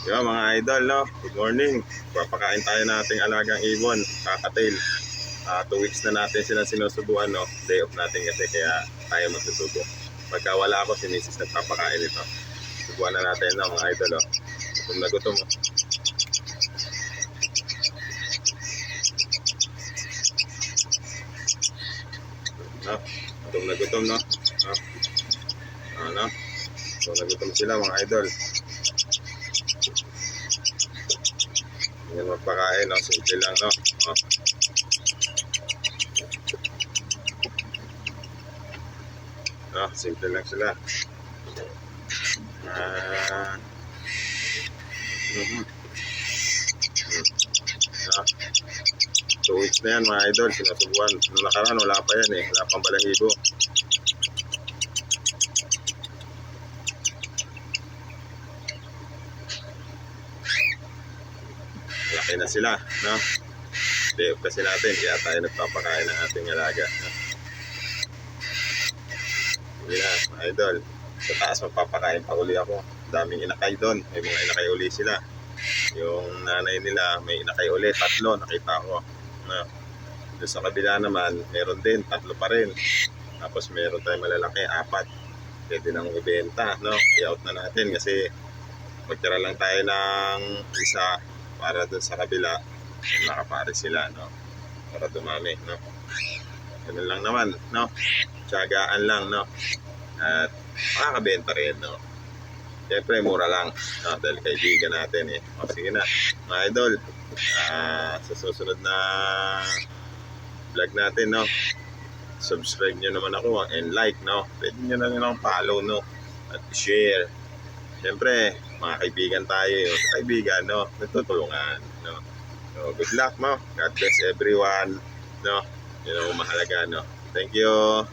Yo mga idol, no? Good morning. Papakain tayo nating alagang ibon, kakatail. 2 weeks na natin silang sinusubuan, no? Day off natin kasi kaya tayo magsusubo. Pagka wala ako, si Mrs. nagpapakain ito. Subuan na natin, no, mga idol, oh. Gutom na gutom, oh. No? Gutom na gutom, no? No? Ano? Gutom na gutom sila, mga idol. Hindi magpakain, no? Simple lang, no? Oh. No, simple lang sila. No? 2 weeks na yan, mga idol, sinusubuan. Nung nakaraan, wala pa yan eh. Wala pang balahibo. Laki na sila, no? Day off kasi natin, kaya tayo nagpapakain ng ating alaga, no? Hindi na, mga idol. Sa taas magpapakain pa uli ako. Daming inakay doon. May mga inakay uli sila. Yung nanay nila, may inakay uli. 3, nakita ko. No? Doon sa kabila naman, meron din. 3 pa rin. Tapos meron tayong malalaki, 4. Pwede nang ibenta, no? I-out na natin kasi magtira lang tayo ng isa para doon sa kabila. Nakapare sila, no? Para dumami, no? Ganun lang naman, no? Tiyagaan lang, no? At makakabenta rin, no? Siyempre, mura lang, no? Dahil kaibigan natin, eh. O, sige na, mga idol. Sa susunod na vlog natin, no? Subscribe nyo naman ako and like, no? Pwede nyo na rin akong follow, no? At share. Siyempre, mga kaibigan tayo, kaibigan, no? Nagtutulungan, no? So, good luck, no? God bless everyone, no? Yun ang mahalaga, no? Thank you.